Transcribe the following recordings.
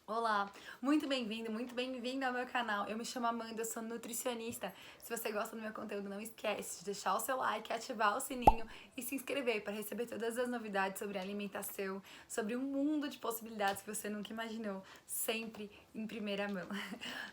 Olá, muito bem-vindo, muito bem-vinda ao meu canal. Eu me chamo Amanda, eu sou nutricionista. Se você gosta do meu conteúdo, não esquece de deixar o seu like, ativar o sininho e se inscrever para receber todas as novidades sobre alimentação, sobre um mundo de possibilidades que você nunca imaginou, sempre em primeira mão.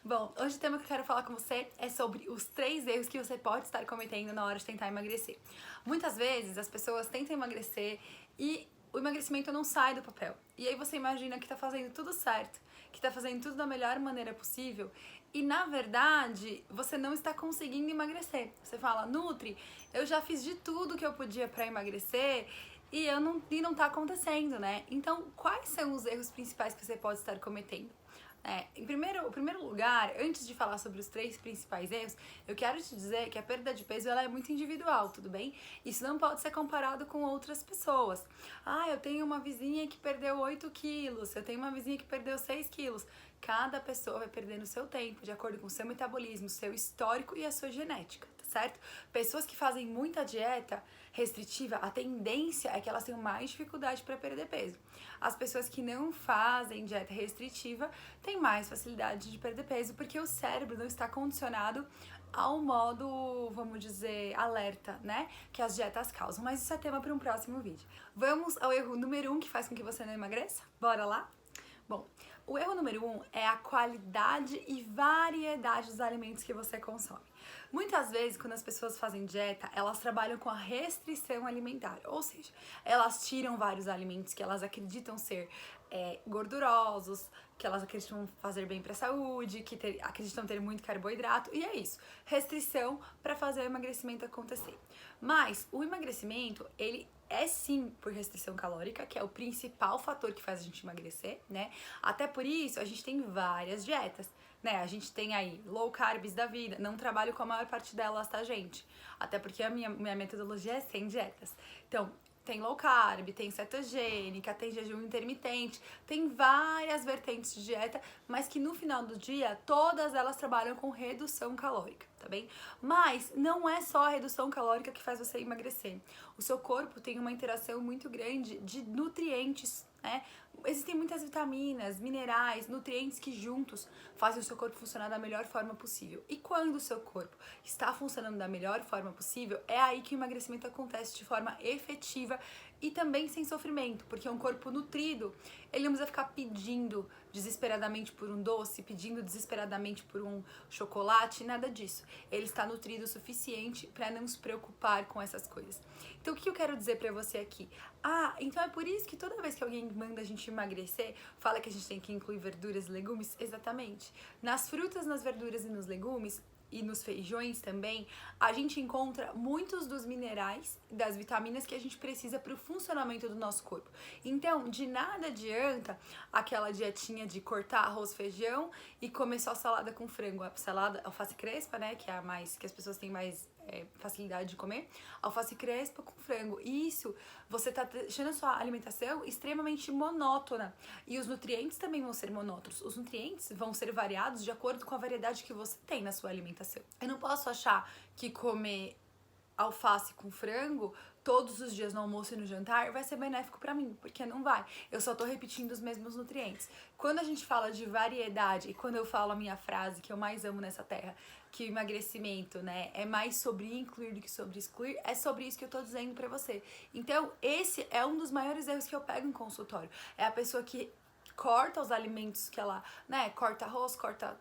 Bom, hoje o tema que eu quero falar com você é sobre os 3 erros que você pode estar cometendo na hora de tentar emagrecer. Muitas vezes as pessoas tentam emagrecer e o emagrecimento não sai do papel. E aí você imagina que tá fazendo tudo certo, que tá fazendo tudo da melhor maneira possível, e na verdade você não está conseguindo emagrecer. Você fala, Nutri, eu já fiz de tudo que eu podia para emagrecer e não tá acontecendo, né? Então, quais são os erros principais que você pode estar cometendo? Em primeiro lugar, antes de falar sobre os 3 principais erros, eu quero te dizer que a perda de peso ela é muito individual, tudo bem? Isso não pode ser comparado com outras pessoas. Ah, eu tenho uma vizinha que perdeu 8 quilos, eu tenho uma vizinha que perdeu 6 quilos. Cada pessoa vai perdendo o seu tempo, de acordo com o seu metabolismo, seu histórico e a sua genética, tá certo? Pessoas que fazem muita dieta restritiva, a tendência é que elas tenham mais dificuldade para perder peso. As pessoas que não fazem dieta restritiva têm mais facilidade de perder peso porque o cérebro não está condicionado ao modo, vamos dizer, alerta, né? Que as dietas causam. Mas isso é tema para um próximo vídeo. Vamos ao erro número 1 que faz com que você não emagreça? Bora lá? Bom, o erro número 1 é a qualidade e variedade dos alimentos que você consome. Muitas vezes, quando as pessoas fazem dieta, elas trabalham com a restrição alimentar, ou seja, elas tiram vários alimentos que elas acreditam ser gordurosos, que elas acreditam fazer bem para a saúde, acreditam ter muito carboidrato, e é isso. Restrição para fazer o emagrecimento acontecer. Mas o emagrecimento, ele é sim por restrição calórica, que é o principal fator que faz a gente emagrecer, né? Até por isso a gente tem várias dietas, né? A gente tem aí low carbs da vida, não trabalho com a maior parte delas, tá, gente? Até porque a minha metodologia é sem dietas. Então, tem low carb, tem cetogênica, tem jejum intermitente, tem várias vertentes de dieta, mas que no final do dia todas elas trabalham com redução calórica, tá bem? Mas não é só a redução calórica que faz você emagrecer. O seu corpo tem uma interação muito grande de nutrientes, né? Existem muitas vitaminas, minerais, nutrientes que juntos fazem o seu corpo funcionar da melhor forma possível. E quando o seu corpo está funcionando da melhor forma possível, é aí que o emagrecimento acontece de forma efetiva e também sem sofrimento, porque um corpo nutrido, ele não precisa ficar pedindo desesperadamente por um doce, pedindo desesperadamente por um chocolate, nada disso. Ele está nutrido o suficiente para não se preocupar com essas coisas. Então, o que eu quero dizer para você aqui? Ah, então é por isso que toda vez que alguém manda a gente emagrecer, fala que a gente tem que incluir verduras e legumes? Exatamente. Nas frutas, nas verduras e nos legumes, e nos feijões também, a gente encontra muitos dos minerais, das vitaminas que a gente precisa para o funcionamento do nosso corpo. Então, de nada adianta aquela dietinha de cortar arroz, feijão e comer só salada com frango. A salada, alface crespa, né, que é a mais que as pessoas têm mais facilidade de comer, alface crespa com frango. E isso, você tá deixando a sua alimentação extremamente monótona. E os nutrientes também vão ser monótonos. Os nutrientes vão ser variados de acordo com a variedade que você tem na sua alimentação. Eu não posso achar que comer alface com frango todos os dias no almoço e no jantar vai ser benéfico para mim, porque não vai. Eu só tô repetindo os mesmos nutrientes. Quando a gente fala de variedade e quando eu falo a minha frase que eu mais amo nessa terra, que o emagrecimento, né, é mais sobre incluir do que sobre excluir, é sobre isso que eu tô dizendo para você. Então, esse é um dos maiores erros que eu pego em consultório. É a pessoa que corta os alimentos que ela, né, corta arroz, corta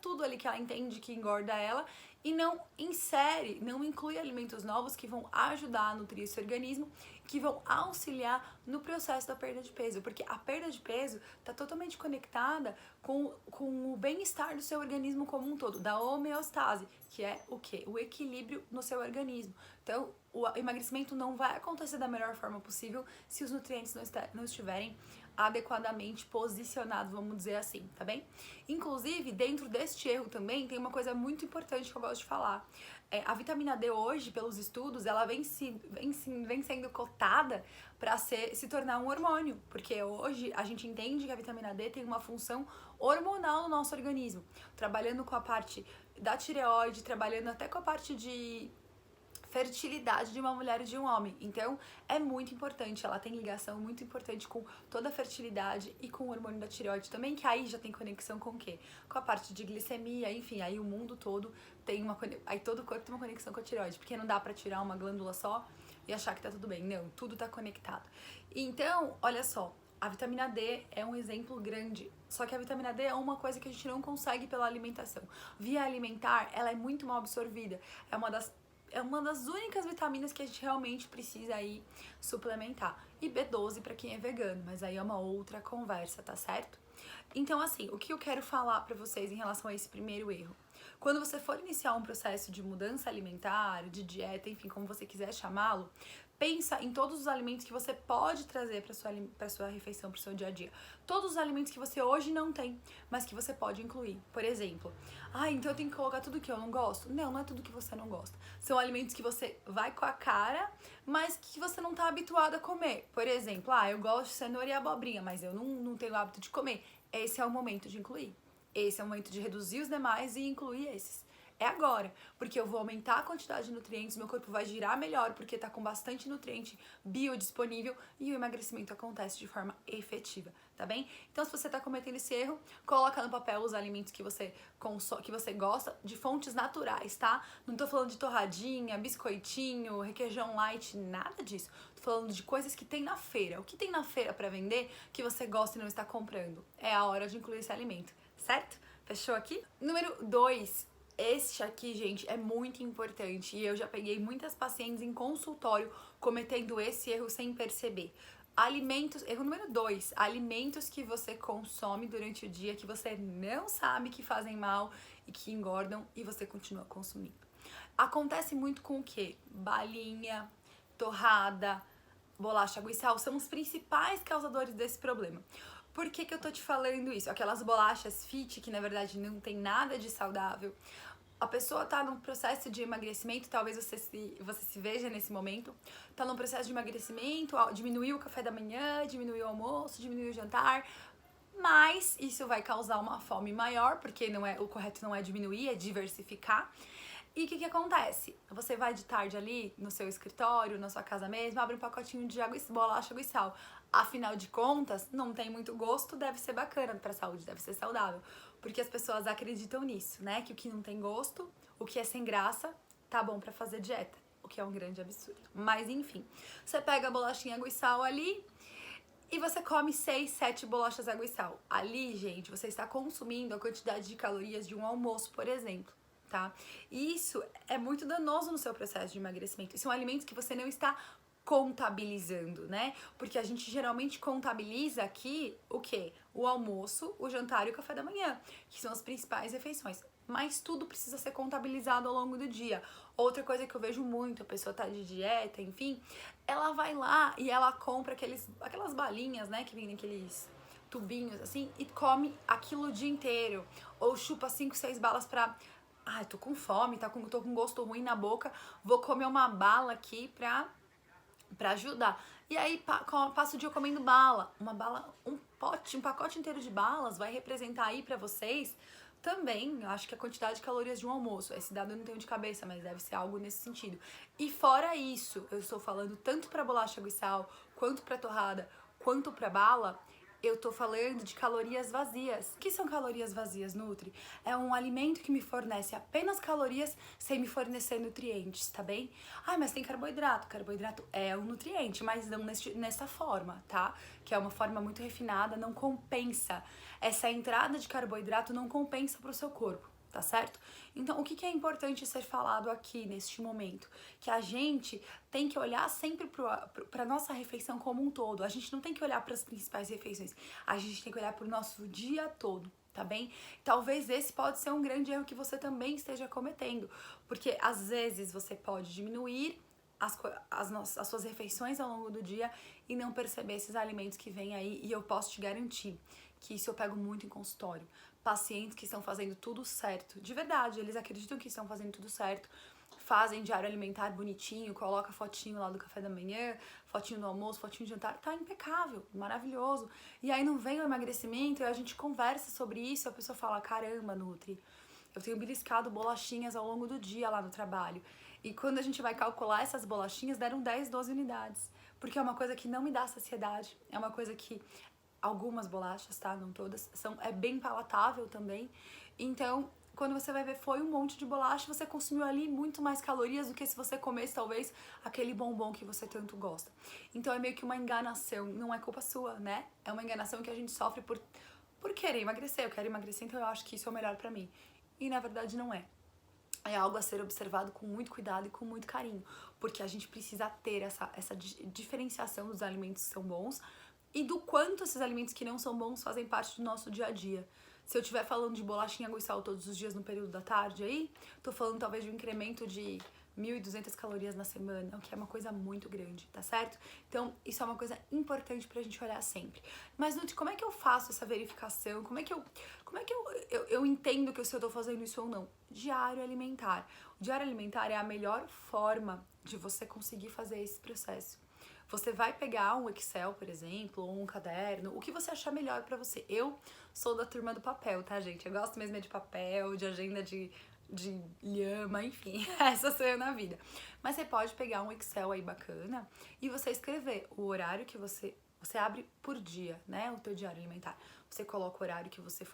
tudo ali que ela entende que engorda ela e não insere, não inclui alimentos novos que vão ajudar a nutrir esse organismo, que vão auxiliar no processo da perda de peso, porque a perda de peso está totalmente conectada com o bem-estar do seu organismo como um todo, da homeostase, que é o quê? O equilíbrio no seu organismo. Então, o emagrecimento não vai acontecer da melhor forma possível se os nutrientes não estiverem adequadamente posicionados, vamos dizer assim, tá bem? Inclusive, dentro deste erro também tem uma coisa muito importante que eu gosto de falar. A vitamina D hoje, pelos estudos, ela vem sendo cotada para se tornar um hormônio, porque hoje a gente entende que a vitamina D tem uma função hormonal no nosso organismo, trabalhando com a parte da tireoide, trabalhando até com a parte de fertilidade de uma mulher e de um homem. Então, é muito importante, ela tem ligação muito importante com toda a fertilidade e com o hormônio da tireoide também, que aí já tem conexão com o quê? Com a parte de glicemia, enfim, aí o mundo todo tem uma conexão, aí todo o corpo tem uma conexão com a tireoide, porque não dá pra tirar uma glândula só e achar que tá tudo bem, não, tudo tá conectado. Então, olha só, a vitamina D é um exemplo grande, só que a vitamina D é uma coisa que a gente não consegue pela alimentação. Via alimentar, ela é muito mal absorvida, é uma das únicas vitaminas que a gente realmente precisa aí suplementar. E B12 para quem é vegano, mas aí é uma outra conversa, tá certo? Então, assim, o que eu quero falar para vocês em relação a esse primeiro erro? Quando você for iniciar um processo de mudança alimentar, de dieta, enfim, como você quiser chamá-lo, pensa em todos os alimentos que você pode trazer para sua refeição, para o seu dia a dia. Todos os alimentos que você hoje não tem, mas que você pode incluir. Por exemplo, então eu tenho que colocar tudo que eu não gosto? Não, não é tudo que você não gosta. São alimentos que você vai com a cara, mas que você não está habituado a comer. Por exemplo, eu gosto de cenoura e abobrinha, mas eu não tenho o hábito de comer. Esse é o momento de incluir. Esse é o momento de reduzir os demais e incluir esses. É agora, porque eu vou aumentar a quantidade de nutrientes, meu corpo vai girar melhor porque tá com bastante nutriente biodisponível e o emagrecimento acontece de forma efetiva, tá bem? Então, se você tá cometendo esse erro, coloca no papel os alimentos que você gosta de fontes naturais, tá? Não tô falando de torradinha, biscoitinho, requeijão light, nada disso. Tô falando de coisas que tem na feira. O que tem na feira para vender que você gosta e não está comprando? É a hora de incluir esse alimento, certo? Fechou aqui? Número 2. Este aqui, gente, é muito importante e eu já peguei muitas pacientes em consultório cometendo esse erro sem perceber. Erro número 2, alimentos que você consome durante o dia que você não sabe que fazem mal e que engordam e você continua consumindo. Acontece muito com o quê? Balinha, torrada, bolacha, água e sal são os principais causadores desse problema. Por que eu tô te falando isso? Aquelas bolachas fit, que na verdade não tem nada de saudável. A pessoa tá num processo de emagrecimento, talvez você se veja nesse momento, tá num processo de emagrecimento, diminuiu o café da manhã, diminuiu o almoço, diminuiu o jantar, mas isso vai causar uma fome maior, porque o correto não é diminuir, é diversificar. E o que acontece? Você vai de tarde ali no seu escritório, na sua casa mesmo, abre um pacotinho de bolacha, água e sal. Afinal de contas, não tem muito gosto, deve ser bacana pra saúde, deve ser saudável. Porque as pessoas acreditam nisso, né? Que o que não tem gosto, o que é sem graça, tá bom pra fazer dieta. O que é um grande absurdo. Mas enfim, você pega a bolachinha água e sal ali e você come 6, 7 bolachas água e sal. Ali, gente, você está consumindo a quantidade de calorias de um almoço, por exemplo. Tá? E isso é muito danoso no seu processo de emagrecimento. Isso é um alimento que você não está contabilizando, né? Porque a gente geralmente contabiliza aqui o quê? O almoço, o jantar e o café da manhã, que são as principais refeições. Mas tudo precisa ser contabilizado ao longo do dia. Outra coisa que eu vejo muito, a pessoa tá de dieta, enfim, ela vai lá e ela compra aquelas balinhas, né, que vem naqueles tubinhos assim, e come aquilo o dia inteiro. Ou chupa 5, 6 balas pra... tô com fome, tô com gosto ruim na boca, vou comer uma bala aqui pra ajudar. E aí passa o dia comendo bala. Um pacote inteiro de balas vai representar aí pra vocês também, acho que a quantidade de calorias de um almoço. Esse dado eu não tenho de cabeça, mas deve ser algo nesse sentido. E fora isso, eu estou falando tanto pra bolacha, água e sal, quanto pra torrada, quanto pra bala, eu tô falando de calorias vazias. O que são calorias vazias, Nutri? É um alimento que me fornece apenas calorias sem me fornecer nutrientes, tá bem? Mas tem carboidrato. Carboidrato é um nutriente, mas não nessa forma, tá? Que é uma forma muito refinada, não compensa. Essa entrada de carboidrato não compensa pro seu corpo, tá certo? Então, o que é importante ser falado aqui neste momento? Que a gente tem que olhar sempre para nossa refeição como um todo. A gente não tem que olhar para as principais refeições. A gente tem que olhar para o nosso dia todo, tá bem? Talvez esse pode ser um grande erro que você também esteja cometendo, porque às vezes você pode diminuir as suas refeições ao longo do dia e não perceber esses alimentos que vêm aí, e eu posso te garantir que isso eu pego muito em consultório. Pacientes que estão fazendo tudo certo, de verdade, eles acreditam que estão fazendo tudo certo, fazem diário alimentar bonitinho, coloca fotinho lá do café da manhã, fotinho do almoço, fotinho do jantar, tá impecável, maravilhoso. E aí não vem o emagrecimento, e a gente conversa sobre isso, a pessoa fala, caramba, Nutri, eu tenho beliscado bolachinhas ao longo do dia lá no trabalho. E quando a gente vai calcular essas bolachinhas, deram 10, 12 unidades. Porque é uma coisa que não me dá saciedade, é uma coisa que algumas bolachas, tá? Não todas, é bem palatável também. Então, quando você vai ver, foi um monte de bolacha, você consumiu ali muito mais calorias do que se você comesse, talvez, aquele bombom que você tanto gosta. Então, é meio que uma enganação, não é culpa sua, né? É uma enganação que a gente sofre por querer emagrecer. Eu quero emagrecer, então eu acho que isso é o melhor pra mim. E, na verdade, não é. É algo a ser observado com muito cuidado e com muito carinho, porque a gente precisa ter essa diferenciação dos alimentos que são bons e do quanto esses alimentos que não são bons fazem parte do nosso dia a dia. Se eu estiver falando de bolachinha água e sal todos os dias no período da tarde aí, tô falando talvez de um incremento de 1.200 calorias na semana, o que é uma coisa muito grande, tá certo? Então, isso é uma coisa importante pra gente olhar sempre. Mas, Nutri, como é que eu faço essa verificação? Como é que eu entendo que se eu tô fazendo isso ou não? Diário alimentar. O diário alimentar é a melhor forma de você conseguir fazer esse processo. Você vai pegar um Excel, por exemplo, ou um caderno, o que você achar melhor pra você. Eu sou da turma do papel, tá, gente? Eu gosto mesmo de papel, de agenda de lhama, enfim, essa sou eu na vida. Mas você pode pegar um Excel aí bacana e você escrever o horário que você abre por dia, né? O teu diário alimentar. Você coloca o horário que você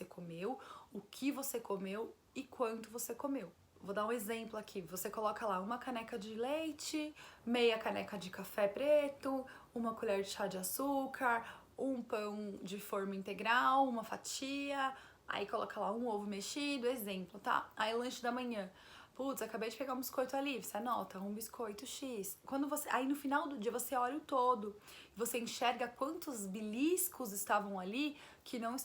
comeu, o que você comeu e quanto você comeu. Vou dar um exemplo aqui. Você coloca lá uma caneca de leite, meia caneca de café preto, uma colher de chá de açúcar, um pão de forma integral, uma fatia, aí coloca lá um ovo mexido, exemplo, tá? Aí lanche da manhã. Putz, acabei de pegar um biscoito ali, você anota, um biscoito X. Aí no final do dia você olha o todo, você enxerga quantos beliscos estavam ali que não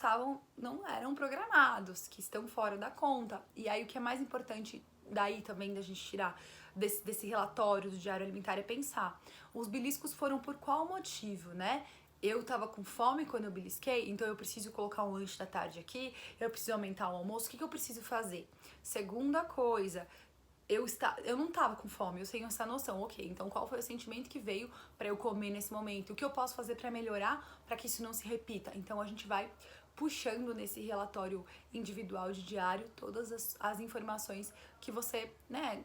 eram programados, que estão fora da conta. E aí o que é mais importante daí também da gente tirar desse relatório do diário alimentar é pensar, os beliscos foram por qual motivo, né? Eu tava com fome quando eu belisquei, então eu preciso colocar um lanche da tarde aqui, eu preciso aumentar o almoço, o que eu preciso fazer? Segunda coisa, eu não tava com fome, eu tenho essa noção, ok, então qual foi o sentimento que veio pra eu comer nesse momento? O que eu posso fazer pra melhorar, pra que isso não se repita? Então a gente vai puxando nesse relatório individual de diário todas as informações que você, né,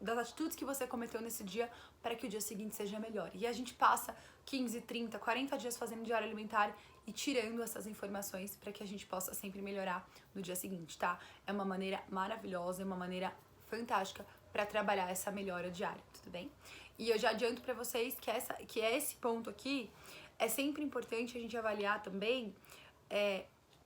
das atitudes que você cometeu nesse dia para que o dia seguinte seja melhor. E a gente passa 15, 30, 40 dias fazendo diário alimentar e tirando essas informações para que a gente possa sempre melhorar no dia seguinte, tá? É uma maneira maravilhosa, é uma maneira fantástica para trabalhar essa melhora diária, tudo bem? E eu já adianto para vocês que esse ponto aqui é sempre importante a gente avaliar também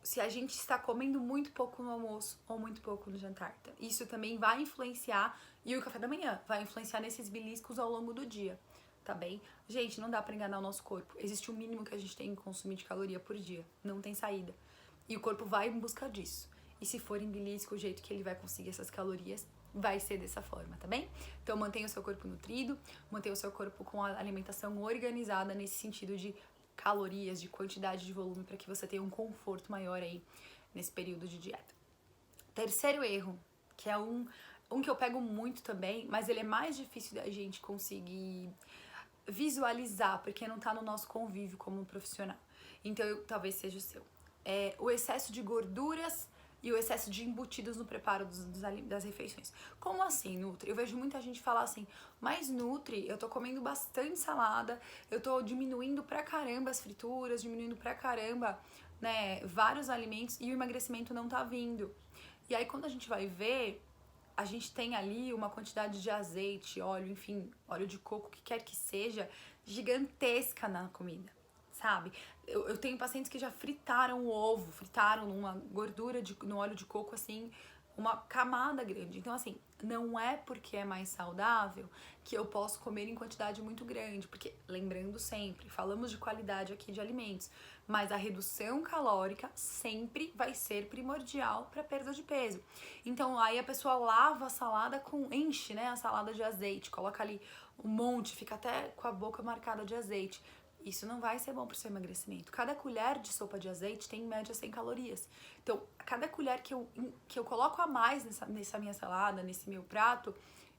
se a gente está comendo muito pouco no almoço ou muito pouco no jantar. Isso também vai influenciar, e o café da manhã vai influenciar nesses beliscos ao longo do dia, tá bem? Gente, não dá pra enganar o nosso corpo. Existe um mínimo que a gente tem que consumir de caloria por dia. Não tem saída. E o corpo vai em busca disso. E se for em belisco, o jeito que ele vai conseguir essas calorias vai ser dessa forma, tá bem? Então mantenha o seu corpo nutrido, mantenha o seu corpo com a alimentação organizada nesse sentido de calorias, de quantidade de volume, para que você tenha um conforto maior aí nesse período de dieta. Terceiro erro, que é um que eu pego muito também, mas ele é mais difícil da gente conseguir visualizar, porque não tá no nosso convívio como profissional. Então, talvez seja o seu. É o excesso de gorduras e o excesso de embutidos no preparo das refeições. Como assim, Nutri? Eu vejo muita gente falar assim, mas Nutri, eu tô comendo bastante salada, eu tô diminuindo pra caramba as frituras, diminuindo pra caramba, né, vários alimentos e o emagrecimento não tá vindo. E aí, quando a gente vai ver, a gente tem ali uma quantidade de azeite, óleo, enfim, óleo de coco, o que quer que seja, gigantesca na comida, sabe? Eu tenho pacientes que já fritaram o ovo, fritaram numa gordura, no óleo de coco, assim, uma camada grande. Então, assim, não é porque é mais saudável que eu posso comer em quantidade muito grande, porque, lembrando sempre, falamos de qualidade aqui de alimentos, mas a redução calórica sempre vai ser primordial para perda de peso. Então, aí a pessoa lava a salada enche, né, a salada de azeite, coloca ali um monte, fica até com a boca marcada de azeite. Isso não vai ser bom para o seu emagrecimento. Cada colher de sopa de azeite tem em média 100 calorias. Então, cada colher que eu coloco a mais nessa minha salada, nesse meu prato,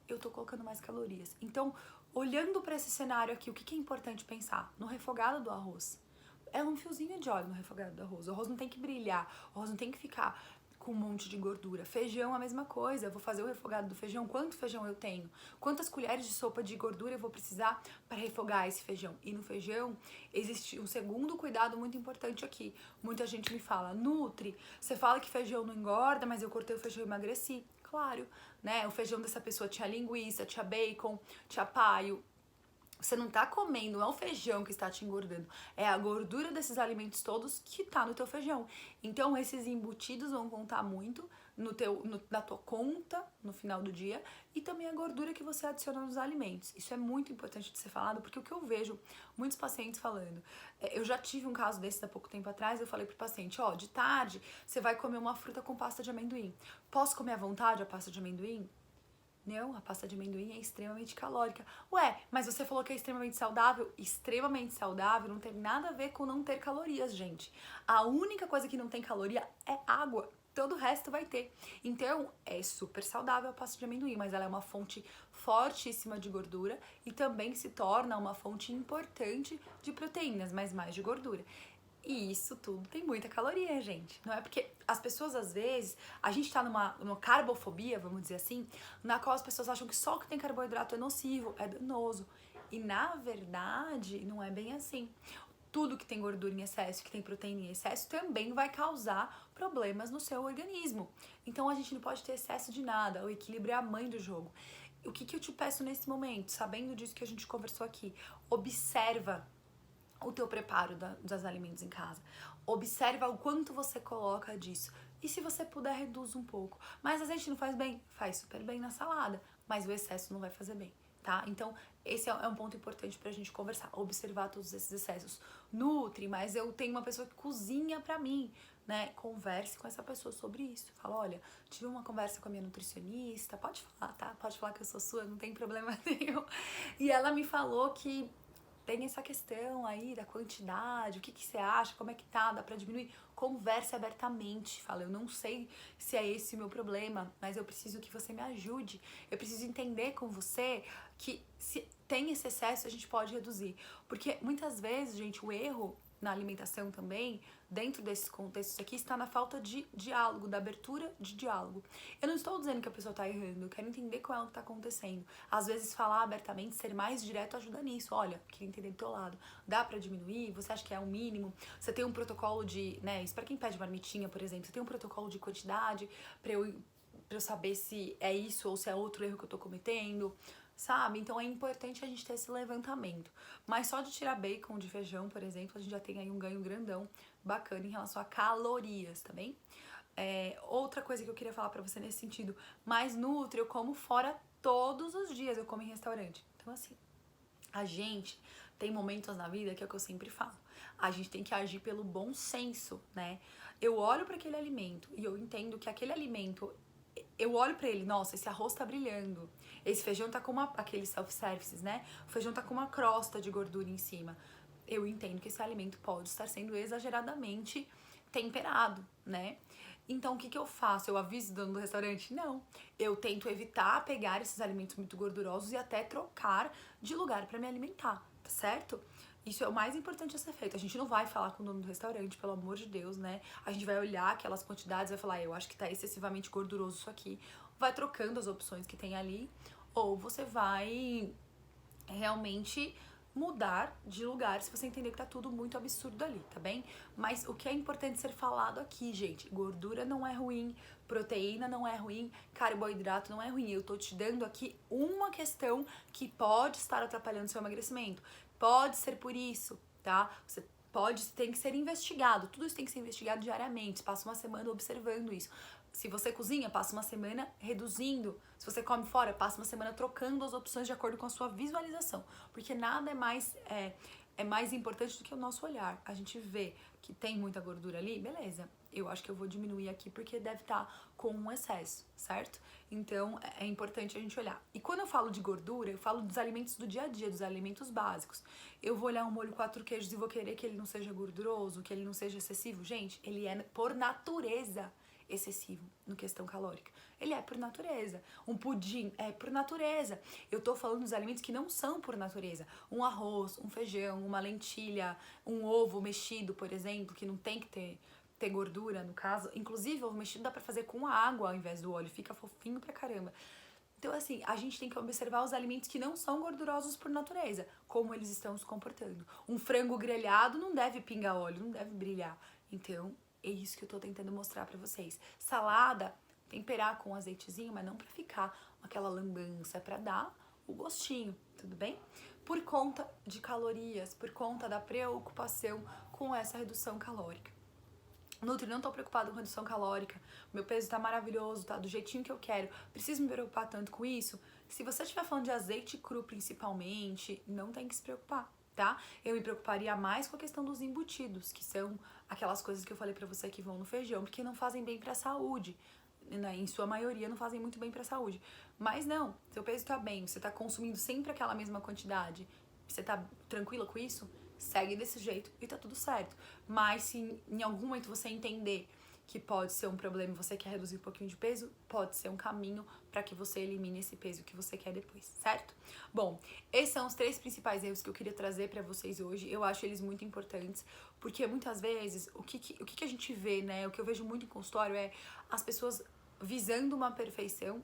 eu tô colocando mais calorias. Então, olhando para esse cenário aqui, o que é importante pensar? No refogado do arroz. É um fiozinho de óleo no refogado do arroz. O arroz não tem que brilhar, o arroz não tem que ficar com um monte de gordura. Feijão, a mesma coisa. Eu vou fazer o refogado do feijão. Quanto feijão eu tenho? Quantas colheres de sopa de gordura eu vou precisar para refogar esse feijão? E no feijão existe um segundo cuidado muito importante aqui. Muita gente me fala, Nutri, você fala que feijão não engorda, mas eu cortei o feijão e emagreci. Claro, né? O feijão dessa pessoa tinha linguiça, tinha bacon, tinha paio. Você não tá comendo, não é o feijão que está te engordando, é a gordura desses alimentos todos que tá no teu feijão. Então esses embutidos vão contar muito na tua conta no final do dia e também a gordura que você adiciona nos alimentos. Isso é muito importante de ser falado, porque o que eu vejo muitos pacientes falando, eu já tive um caso desse há pouco tempo atrás, eu falei pro paciente, ó, de tarde você vai comer uma fruta com pasta de amendoim. Posso comer à vontade a pasta de amendoim? Não, a pasta de amendoim é extremamente calórica. Ué, mas você falou que é extremamente saudável? Extremamente saudável não tem nada a ver com não ter calorias, gente. A única coisa que não tem caloria é água. Todo o resto vai ter. Então, é super saudável a pasta de amendoim, mas ela é uma fonte fortíssima de gordura e também se torna uma fonte importante de proteínas, mas mais de gordura. E isso tudo tem muita caloria, gente. Não é porque as pessoas, às vezes, a gente tá numa carbofobia, vamos dizer assim, na qual as pessoas acham que só o que tem carboidrato é nocivo, é danoso. E na verdade, não é bem assim. Tudo que tem gordura em excesso, que tem proteína em excesso, também vai causar problemas no seu organismo. Então a gente não pode ter excesso de nada. O equilíbrio é a mãe do jogo. O que eu te peço nesse momento, sabendo disso que a gente conversou aqui? Observa o teu preparo dos alimentos em casa. Observa o quanto você coloca disso. E se você puder, reduz um pouco. Mas a gente não faz bem? Faz super bem na salada, mas o excesso não vai fazer bem, tá? Então, esse é um ponto importante pra gente conversar. Observar todos esses excessos. Nutri, mas eu tenho uma pessoa que cozinha pra mim, né? Converse com essa pessoa sobre isso. Fala, olha, tive uma conversa com a minha nutricionista, pode falar, tá? Pode falar que eu sou sua, não tem problema nenhum. E ela me falou que tem essa questão aí da quantidade, o que você acha, como é que tá, dá pra diminuir? Converse abertamente, fala, eu não sei se é esse o meu problema, mas eu preciso que você me ajude, eu preciso entender com você que se tem esse excesso a gente pode reduzir, porque muitas vezes, gente, o erro na alimentação também, dentro desses contextos aqui, está na falta de diálogo, da abertura de diálogo. Eu não estou dizendo que a pessoa está errando, eu quero entender com ela o que está acontecendo. Às vezes falar abertamente, ser mais direto ajuda nisso. Olha, queria entender do teu lado. Dá pra diminuir? Você acha que é o mínimo? Você tem um protocolo de, né, isso pra quem pede marmitinha, por exemplo, você tem um protocolo de quantidade pra eu saber se é isso ou se é outro erro que eu tô cometendo? Sabe? Então é importante a gente ter esse levantamento. Mas só de tirar bacon de feijão, por exemplo, a gente já tem aí um ganho grandão bacana em relação a calorias, tá bem? Outra coisa que eu queria falar pra você nesse sentido, mais nutri, eu como fora todos os dias, eu como em restaurante. Então assim, a gente tem momentos na vida que é o que eu sempre falo. A gente tem que agir pelo bom senso, né? Eu olho para aquele alimento e eu entendo que aquele alimento, eu olho pra ele, nossa, esse arroz tá brilhando, esse feijão tá com aqueles self-services, né? O feijão tá com uma crosta de gordura em cima. Eu entendo que esse alimento pode estar sendo exageradamente temperado, né? Então, o que eu faço? Eu aviso o dono do restaurante? Não. Eu tento evitar pegar esses alimentos muito gordurosos e até trocar de lugar pra me alimentar, tá certo? Isso é o mais importante a ser feito. A gente não vai falar com o dono do restaurante, pelo amor de Deus, né? A gente vai olhar aquelas quantidades e vai falar, eu acho que tá excessivamente gorduroso isso aqui. Vai trocando as opções que tem ali, ou você vai realmente mudar de lugar se você entender que tá tudo muito absurdo ali, tá bem? Mas o que é importante ser falado aqui, gente, gordura não é ruim, proteína não é ruim, carboidrato não é ruim. Eu tô te dando aqui uma questão que pode estar atrapalhando seu emagrecimento. Pode ser por isso, tá? Tem que ser investigado. Tudo isso tem que ser investigado diariamente. Passa uma semana observando isso. Se você cozinha, passa uma semana reduzindo. Se você come fora, passa uma semana trocando as opções de acordo com a sua visualização. Porque nada é mais importante do que o nosso olhar. A gente vê que tem muita gordura ali, beleza. Eu acho que eu vou diminuir aqui porque deve estar com um excesso, certo? Então é importante a gente olhar. E quando eu falo de gordura, eu falo dos alimentos do dia a dia, dos alimentos básicos. Eu vou olhar um molho 4 queijos e vou querer que ele não seja gorduroso, que ele não seja excessivo. Gente, ele é por natureza excessivo no questão calórica. Ele é por natureza. Um pudim é por natureza. Eu tô falando dos alimentos que não são por natureza. Um arroz, um feijão, uma lentilha, um ovo mexido, por exemplo, que não tem que ter ter gordura, no caso. Inclusive, o mexido dá pra fazer com água ao invés do óleo, fica fofinho pra caramba. Então, assim, a gente tem que observar os alimentos que não são gordurosos por natureza, como eles estão se comportando. Um frango grelhado não deve pingar óleo, não deve brilhar. Então, é isso que eu tô tentando mostrar pra vocês. Salada, temperar com um azeitezinho, mas não pra ficar aquela lambança, é pra dar o gostinho, tudo bem? Por conta de calorias, por conta da preocupação com essa redução calórica. Nutri, não tô preocupado com redução calórica, meu peso tá maravilhoso, tá do jeitinho que eu quero, preciso me preocupar tanto com isso? Se você estiver falando de azeite cru principalmente, não tem que se preocupar, tá? Eu me preocuparia mais com a questão dos embutidos, que são aquelas coisas que eu falei pra você que vão no feijão, porque não fazem bem pra saúde, né? Em sua maioria não fazem muito bem pra saúde. Mas não, seu peso tá bem, você tá consumindo sempre aquela mesma quantidade, você tá tranquila com isso? Segue desse jeito e tá tudo certo. Mas se em algum momento você entender que pode ser um problema e você quer reduzir um pouquinho de peso, pode ser um caminho para que você elimine esse peso que você quer depois, certo? Bom, esses são os 3 principais erros que eu queria trazer para vocês hoje. Eu acho eles muito importantes, porque muitas vezes o que a gente vê, né? O que eu vejo muito em consultório é as pessoas visando uma perfeição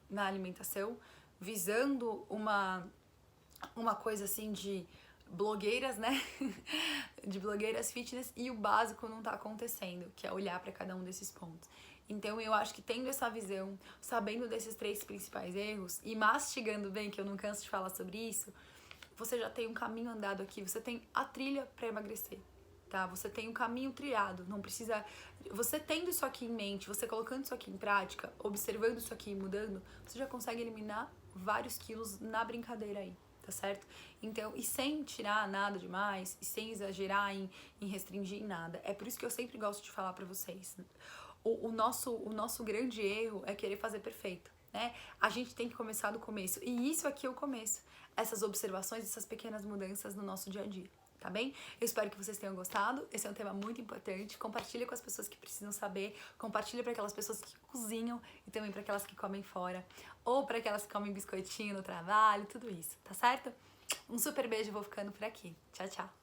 na alimentação, visando uma coisa assim de blogueiras, né? De blogueiras fitness, e o básico não tá acontecendo, que é olhar para cada um desses pontos. Então eu acho que tendo essa visão, sabendo desses 3 principais erros e mastigando bem, que eu não canso de falar sobre isso, você já tem um caminho andado aqui, você tem a trilha para emagrecer, tá? Você tem um caminho trilhado, não precisa... Você tendo isso aqui em mente, você colocando isso aqui em prática, observando isso aqui e mudando, você já consegue eliminar vários quilos na brincadeira aí, tá certo? Então, e sem tirar nada demais, e sem exagerar em restringir em nada. É por isso que eu sempre gosto de falar pra vocês. O nosso grande erro é querer fazer perfeito, né? A gente tem que começar do começo. E isso aqui é o começo. Essas observações, essas pequenas mudanças no nosso dia a dia, tá bem? Eu espero que vocês tenham gostado. Esse é um tema muito importante. Compartilha com as pessoas que precisam saber. Compartilha para aquelas pessoas que cozinham e também para aquelas que comem fora. Ou para aquelas que comem biscoitinho no trabalho, tudo isso, tá certo? Um super beijo, vou ficando por aqui. Tchau, tchau.